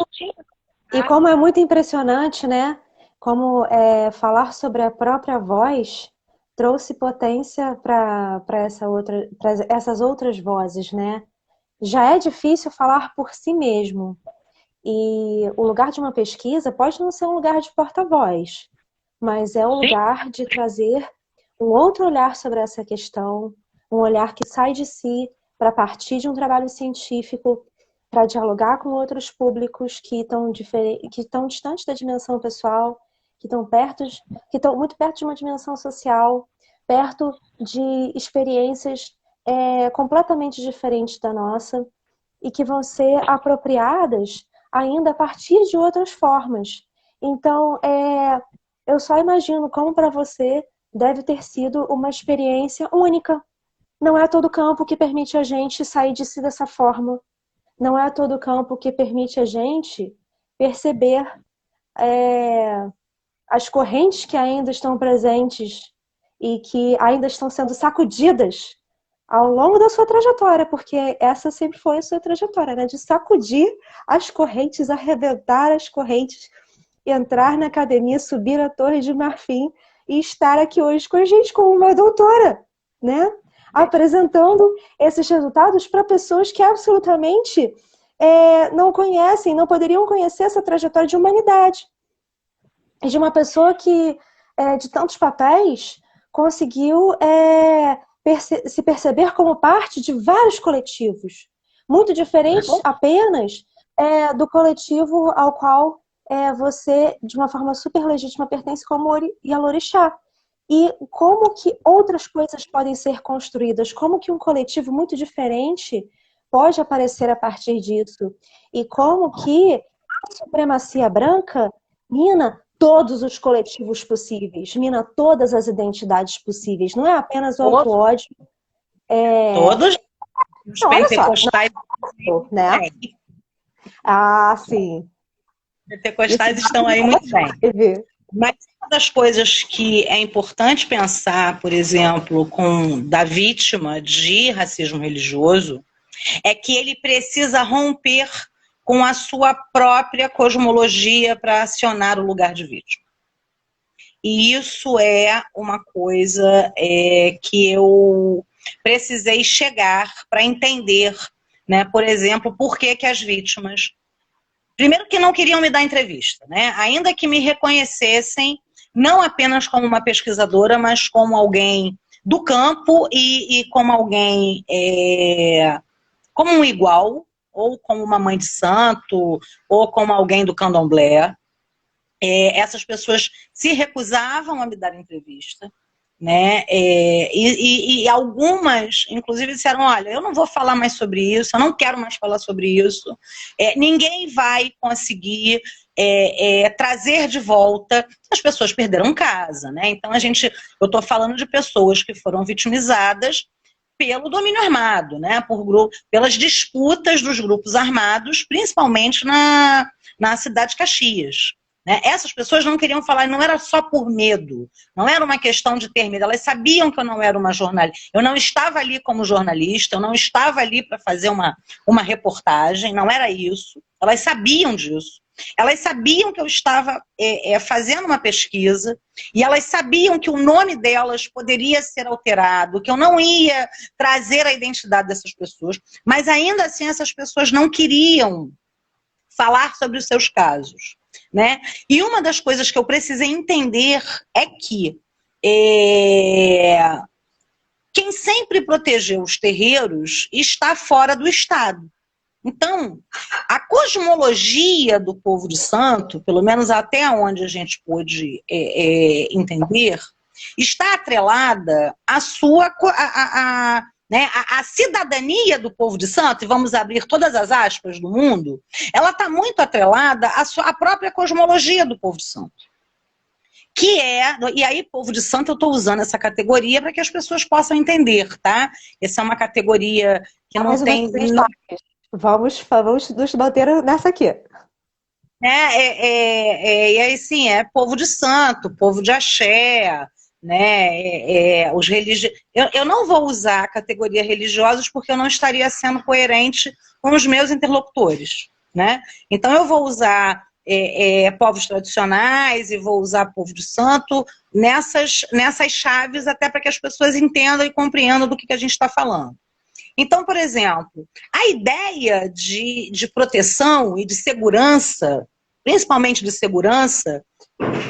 Speaker 1: E como é muito impressionante, né? Como falar sobre a própria voz trouxe potência para essas outras vozes, né? Já é difícil falar por si mesmo. E o lugar de uma pesquisa pode não ser um lugar de porta-voz, mas é um lugar de trazer um outro olhar sobre essa questão, um olhar que sai de si para partir de um trabalho científico, para dialogar com outros públicos que estão distantes da dimensão pessoal, que estão muito perto de uma dimensão social, perto de experiências completamente diferentes da nossa e que vão ser apropriadas ainda a partir de outras formas. Então, eu só imagino como para você deve ter sido uma experiência única. Não é todo campo que permite a gente sair de si dessa forma. Não é todo campo que permite a gente perceber as correntes que ainda estão presentes e que ainda estão sendo sacudidas ao longo da sua trajetória, porque essa sempre foi a sua trajetória, né? De sacudir as correntes, arrebentar as correntes, entrar na academia, subir a Torre de Marfim e estar aqui hoje com a gente como uma doutora, né? Apresentando esses resultados para pessoas que absolutamente não conhecem, não poderiam conhecer essa trajetória de humanidade. De uma pessoa que, de tantos papéis, conseguiu se perceber como parte de vários coletivos, muito diferentes apenas do coletivo ao qual você, de uma forma super legítima, pertence como Yalorixá. E como que outras coisas podem ser construídas, como que um coletivo muito diferente pode aparecer a partir disso, e como que a supremacia branca mina todos os coletivos possíveis, mina todas as identidades possíveis, não é apenas o auto-ódio.
Speaker 2: Todos os pentecostais,
Speaker 1: né? Ah, sim.
Speaker 2: Os pentecostais estão aí muito bem. Mas uma das coisas que é importante pensar, por exemplo, da vítima de racismo religioso, é que ele precisa romper com a sua própria cosmologia para acionar o lugar de vítima. E isso é uma coisa que eu precisei chegar para entender, né? Por exemplo, por que as vítimas... Primeiro que não queriam me dar entrevista, né? Ainda que me reconhecessem, não apenas como uma pesquisadora, mas como alguém do campo e como alguém, como um igual, ou como uma mãe de santo, ou como alguém do candomblé. Essas pessoas se recusavam a me dar entrevista, né? E algumas, inclusive, disseram: olha, eu não vou falar mais sobre isso, eu não quero mais falar sobre isso, ninguém vai conseguir trazer de volta. As pessoas perderam casa, né? Então eu estou falando de pessoas que foram vitimizadas
Speaker 3: pelo domínio armado, né? Pelas disputas dos grupos armados, principalmente na cidade de Caxias. Né? Essas pessoas não queriam falar, não era só por medo, não era uma questão de ter medo, elas sabiam que eu não era uma jornalista, eu não estava ali como jornalista, eu não estava ali para fazer uma reportagem, não era isso, elas sabiam disso. Elas sabiam que eu estava fazendo uma pesquisa e elas sabiam que o nome delas poderia ser alterado, que eu não ia trazer a identidade dessas pessoas, mas ainda assim essas pessoas não queriam falar sobre os seus casos. Né? E uma das coisas que eu precisei entender é que quem sempre protegeu os terreiros está fora do Estado. Então, a cosmologia do povo de santo, pelo menos até onde a gente pôde entender, está atrelada à sua... né, a cidadania do povo de santo, e vamos abrir todas as aspas do mundo, ela está muito atrelada à própria cosmologia do povo de santo. Que e aí povo de santo eu estou usando essa categoria para que as pessoas possam entender, tá? Essa é uma categoria que não tem...
Speaker 1: Vamos nos manter nessa aqui.
Speaker 3: E aí sim, povo de santo, povo de axé, né? Os eu não vou usar a categoria religiosos porque eu não estaria sendo coerente com os meus interlocutores, né? Então eu vou usar povos tradicionais e vou usar povo de santo nessas chaves até para que as pessoas entendam e compreendam do que a gente está falando. Então, por exemplo, a ideia de proteção e de segurança, principalmente de segurança,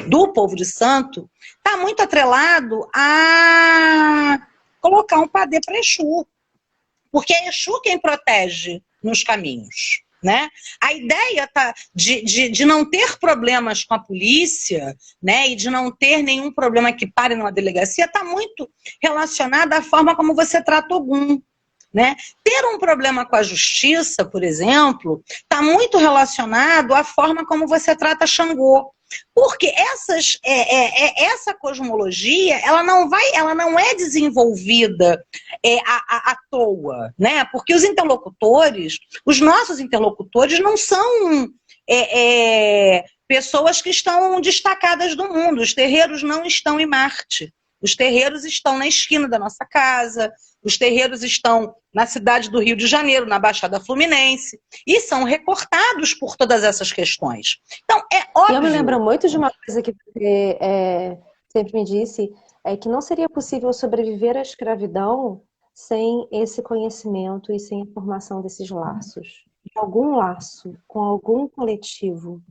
Speaker 3: do povo de santo, está muito atrelado a colocar um padê para Exu. Porque é Exu quem protege nos caminhos. Né? A ideia de não ter problemas com a polícia, né, e de não ter nenhum problema que pare numa delegacia está muito relacionada à forma como você trata Ogum. Né? Ter um problema com a justiça, por exemplo, está muito relacionado à forma como você trata Xangô. Porque essa cosmologia, ela não é desenvolvida à toa, né? Porque os nossos interlocutores não são pessoas que estão destacadas do mundo. Os terreiros não estão em Marte. Os terreiros estão na esquina da nossa casa, os terreiros estão na cidade do Rio de Janeiro, na Baixada Fluminense, e são recortados por todas essas questões. Então, é óbvio...
Speaker 1: Eu me lembro muito de uma coisa que você sempre me disse, que não seria possível sobreviver à escravidão sem esse conhecimento e sem a formação desses laços. Algum laço com algum coletivo.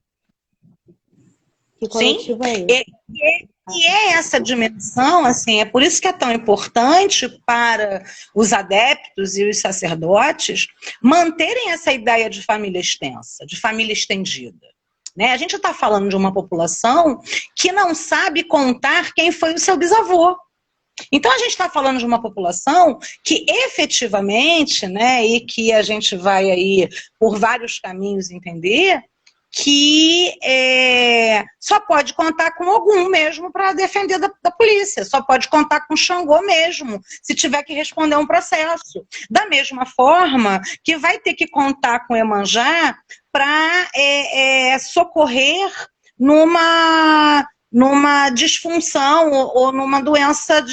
Speaker 1: Que coletivo
Speaker 3: Sim,
Speaker 1: é esse?
Speaker 3: E essa dimensão, assim, é por isso que é tão importante para os adeptos e os sacerdotes manterem essa ideia de família extensa, de família estendida. Né? A gente está falando de uma população que não sabe contar quem foi o seu bisavô. Então a gente está falando de uma população que efetivamente, né, e que a gente vai aí por vários caminhos entender, que só pode contar com Ogum mesmo para defender da polícia, só pode contar com Xangô mesmo, se tiver que responder um processo. Da mesma forma que vai ter que contar com Iemanjá para socorrer numa disfunção ou numa doença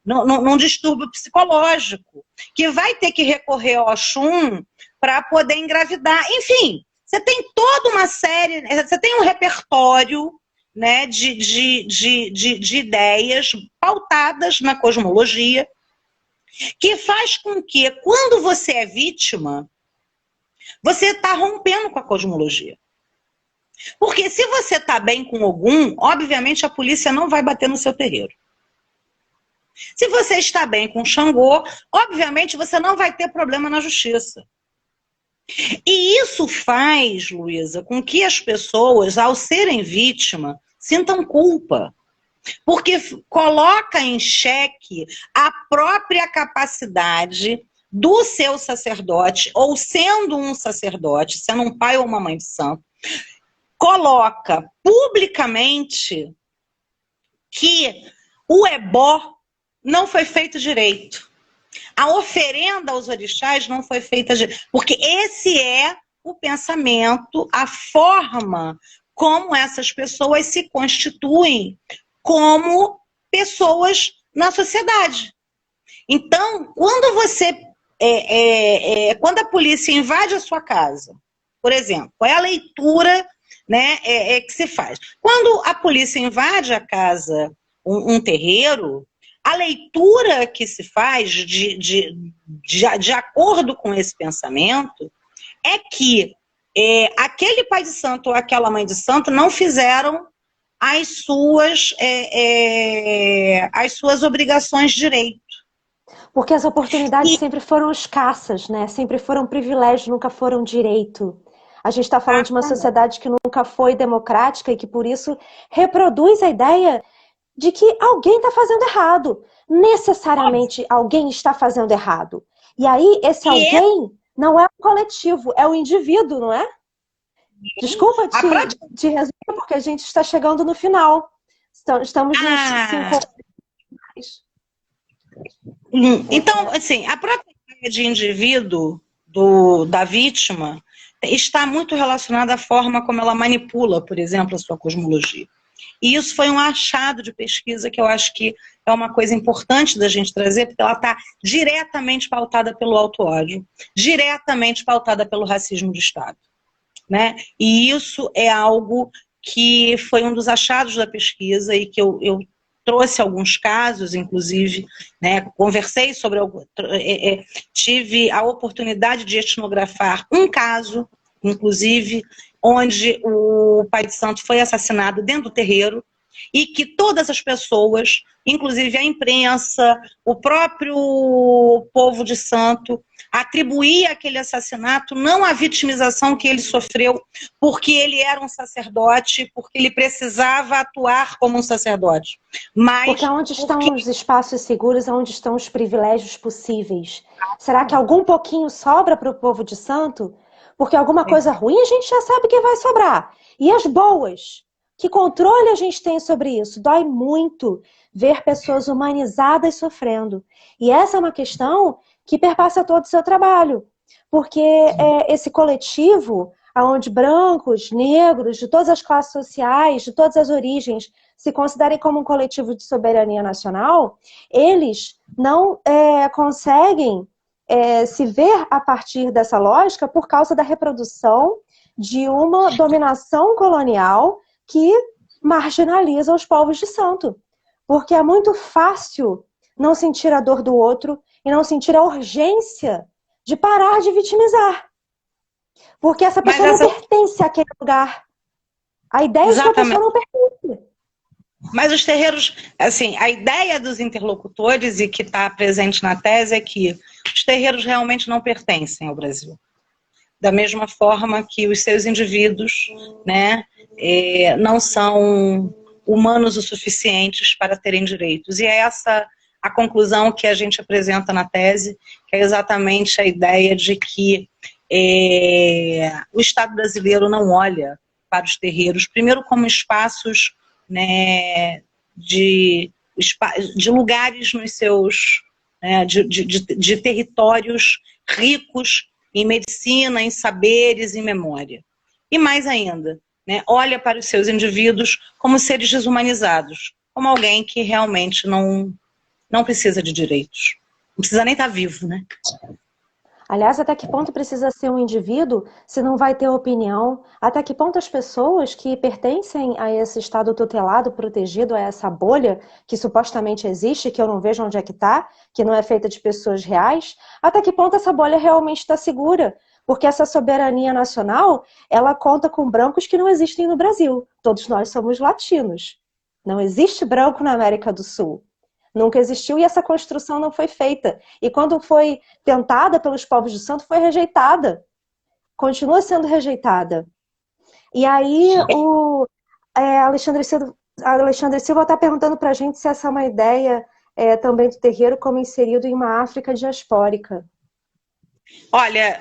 Speaker 3: num distúrbio psicológico, que vai ter que recorrer ao Oxum para poder engravidar. Enfim, você tem toda uma série, você tem um repertório, né, de ideias pautadas na cosmologia, que faz com que, quando você é vítima, você está rompendo com a cosmologia. Porque se você está bem com Ogum, obviamente a polícia não vai bater no seu terreiro. Se você está bem com Xangô, obviamente você não vai ter problema na justiça. E isso faz, Luísa, com que as pessoas, ao serem vítima, sintam culpa. Porque coloca em xeque a própria capacidade do seu sacerdote, ou sendo um sacerdote, sendo um pai ou uma mãe de santo, coloca publicamente que o ebó não foi feito direito. A oferenda aos orixás não foi feita porque esse é o pensamento, a forma como essas pessoas se constituem como pessoas na sociedade. Então, quando quando a polícia invade a sua casa, por exemplo, qual é a leitura, né, que se faz? Quando a polícia invade a casa, um terreiro, a leitura que se faz de acordo com esse pensamento é que aquele pai de santo ou aquela mãe de santo não fizeram as suas obrigações de direito.
Speaker 1: Porque as oportunidades sempre foram escassas, né? Sempre foram privilégio, nunca foram direito. A gente está falando de uma sociedade que nunca foi democrática e que, por isso, reproduz a ideia de que alguém está fazendo errado. Necessariamente alguém está fazendo errado. E aí, esse alguém não é o coletivo, é o indivíduo, não é? Desculpa te resumir, porque a gente está chegando no final. Estamos nos 5
Speaker 3: Então, assim, a própria ideia de indivíduo da vítima está muito relacionada à forma como ela manipula, por exemplo, a sua cosmologia. E isso foi um achado de pesquisa que eu acho que é uma coisa importante da gente trazer, porque ela está diretamente pautada pelo auto-ódio, diretamente pautada pelo racismo de Estado, né? E isso é algo que foi um dos achados da pesquisa e que eu trouxe alguns casos, inclusive, né, conversei sobre... tive a oportunidade de etnografar um caso, inclusive, onde o pai de santo foi assassinado dentro do terreiro e que todas as pessoas, inclusive a imprensa, o próprio povo de santo, atribuía aquele assassinato não à vitimização que ele sofreu porque ele era um sacerdote, porque ele precisava atuar como um sacerdote. Mas
Speaker 1: porque onde estão os espaços seguros, onde estão os privilégios possíveis? Será que algum pouquinho sobra para o povo de santo? Porque alguma coisa ruim a gente já sabe que vai sobrar. E as boas? Que controle a gente tem sobre isso? Dói muito ver pessoas humanizadas sofrendo. E essa é uma questão que perpassa todo o seu trabalho. Porque esse coletivo, onde brancos, negros, de todas as classes sociais, de todas as origens, se considerem como um coletivo de soberania nacional, eles não conseguem se ver a partir dessa lógica por causa da reprodução de uma dominação colonial que marginaliza os povos de santo. Porque é muito fácil não sentir a dor do outro e não sentir a urgência de parar de vitimizar. Porque essa pessoa não pertence àquele lugar. A ideia é que a pessoa não pertence.
Speaker 3: Mas os terreiros, assim, a ideia dos interlocutores e que está presente na tese é que os terreiros realmente não pertencem ao Brasil. Da mesma forma que os seus indivíduos, né, não são humanos o suficientes para terem direitos. E é essa a conclusão que a gente apresenta na tese, que é exatamente a ideia de que o Estado brasileiro não olha para os terreiros, primeiro como espaços, né, de lugares nos seus, né, de territórios ricos em medicina, em saberes, em memória. E mais ainda, né, olha para os seus indivíduos como seres desumanizados, como alguém que realmente não precisa de direitos. Não precisa nem estar vivo, né?
Speaker 1: Aliás, até que ponto precisa ser um indivíduo se não vai ter opinião? Até que ponto as pessoas que pertencem a esse estado tutelado, protegido, a essa bolha que supostamente existe, que eu não vejo onde é que está, que não é feita de pessoas reais, até que ponto essa bolha realmente está segura? Porque essa soberania nacional, ela conta com brancos que não existem no Brasil. Todos nós somos latinos. Não existe branco na América do Sul. Nunca existiu e essa construção não foi feita. E quando foi tentada pelos povos de santo, foi rejeitada. Continua sendo rejeitada. E aí o Alexandre Silva está perguntando para a gente se essa é uma ideia também do terreiro como inserido em uma África diaspórica.
Speaker 3: Olha,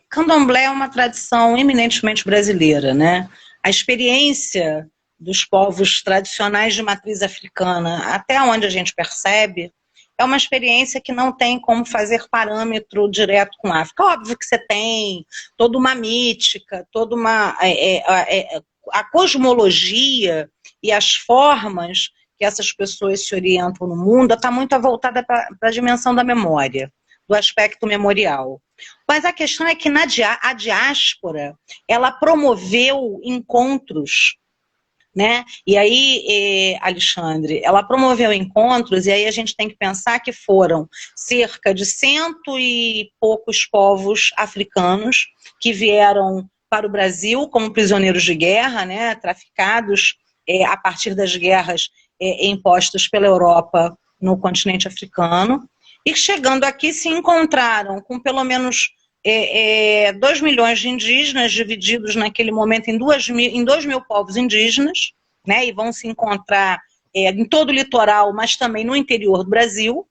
Speaker 3: candomblé é uma tradição eminentemente brasileira, né? A experiência dos povos tradicionais de matriz africana, até onde a gente percebe, é uma experiência que não tem como fazer parâmetro direto com a África. Óbvio que você tem toda uma mítica, toda uma... a cosmologia e as formas que essas pessoas se orientam no mundo está muito voltada para a dimensão da memória, do aspecto memorial. Mas a questão é que a diáspora, ela promoveu encontros, né? E aí, Alexandre, ela promoveu encontros, e aí a gente tem que pensar que foram cerca de 100 e poucos povos africanos que vieram para o Brasil como prisioneiros de guerra, né? Traficados a partir das guerras impostas pela Europa no continente africano, e chegando aqui se encontraram com pelo menos 2 milhões de indígenas, divididos naquele momento em 2 mil povos indígenas, né, e vão se encontrar em todo o litoral, mas também no interior do Brasil,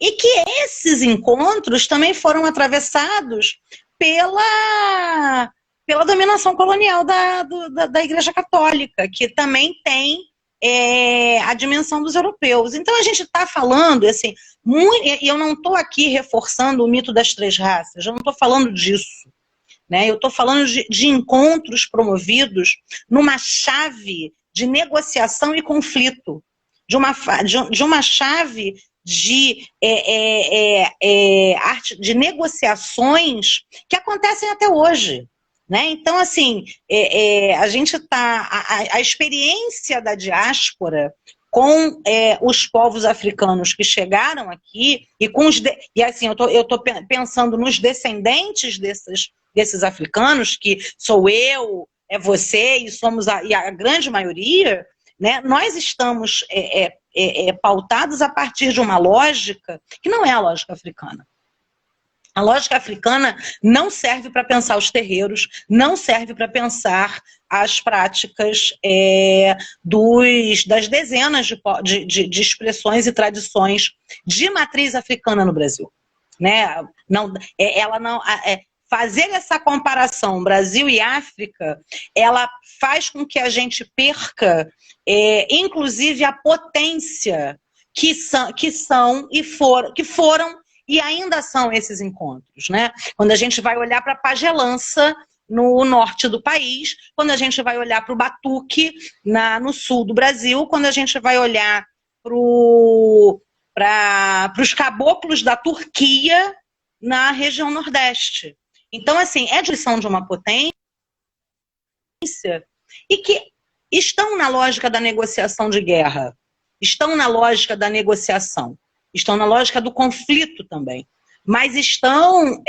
Speaker 3: e que esses encontros também foram atravessados pela dominação colonial da Igreja Católica, que também tem a dimensão dos europeus. Então a gente está falando, assim, e eu não estou aqui reforçando o mito das 3 raças, eu não estou falando disso, né? Eu estou falando de encontros promovidos numa chave de negociação e conflito, de uma chave de negociações que acontecem até hoje. Né? Então, assim, a gente está... A experiência da diáspora com os povos africanos que chegaram aqui, e assim, eu estou pensando nos descendentes desses africanos, que sou eu, é você, e somos e a grande maioria, né? Nós estamos pautados a partir de uma lógica que não é a lógica africana. A lógica africana não serve para pensar os terreiros, não serve para pensar as práticas das dezenas de expressões e tradições de matriz africana no Brasil. Né? Fazer essa comparação Brasil e África, ela faz com que a gente perca, inclusive, a potência que foram e ainda são esses encontros, né? Quando a gente vai olhar para a pagelança no norte do país, quando a gente vai olhar para o batuque no sul do Brasil, quando a gente vai olhar para os caboclos da Turquia na região nordeste. Então, assim, é a direção de uma potência e que estão na lógica da negociação de guerra, estão na lógica da negociação, estão na lógica do conflito também, mas estão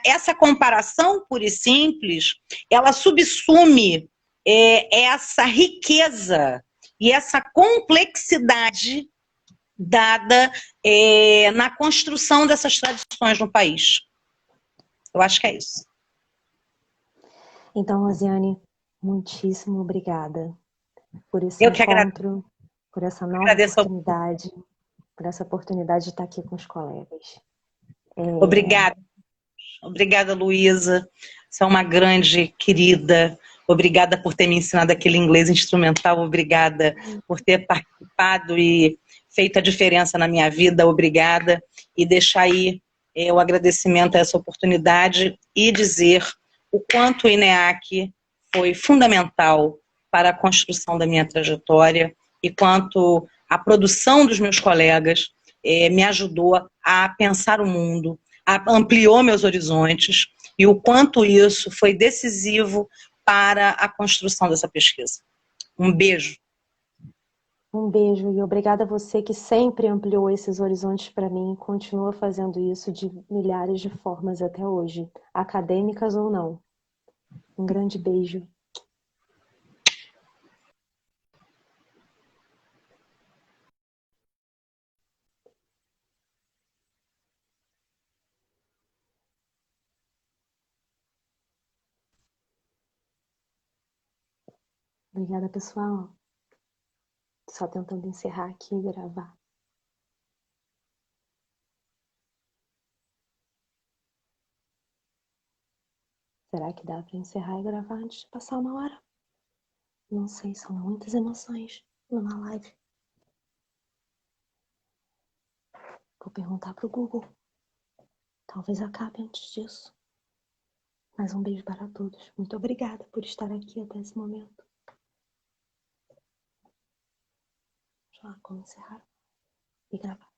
Speaker 3: essa comparação pura e simples, ela subsume essa riqueza e essa complexidade dada na construção dessas tradições no país. Eu acho que é isso.
Speaker 1: Então, Rosiane, muitíssimo obrigada por esse
Speaker 3: Eu que
Speaker 1: encontro, por essa nova oportunidade, por essa oportunidade de estar aqui com os colegas.
Speaker 3: Obrigada. Obrigada, Luísa. Você é uma grande querida. Obrigada por ter me ensinado aquele inglês instrumental. Obrigada por ter participado e feito a diferença na minha vida. Obrigada. E deixar aí o agradecimento a essa oportunidade e dizer o quanto o INEAC foi fundamental para a construção da minha trajetória e quanto a produção dos meus colegas me ajudou a pensar o mundo, ampliou meus horizontes e o quanto isso foi decisivo para a construção dessa pesquisa. Um beijo.
Speaker 1: Um beijo e obrigada a você que sempre ampliou esses horizontes para mim e continua fazendo isso de milhares de formas até hoje, acadêmicas ou não. Um grande beijo. Obrigada, pessoal. Só tentando encerrar aqui e gravar. Será que dá para encerrar e gravar antes de passar 1 hora? Não sei, são muitas emoções numa live. Vou perguntar pro Google. Talvez acabe antes disso. Mais um beijo para todos. Muito obrigada por estar aqui até esse momento. Deixa eu lá como encerrar e gravar.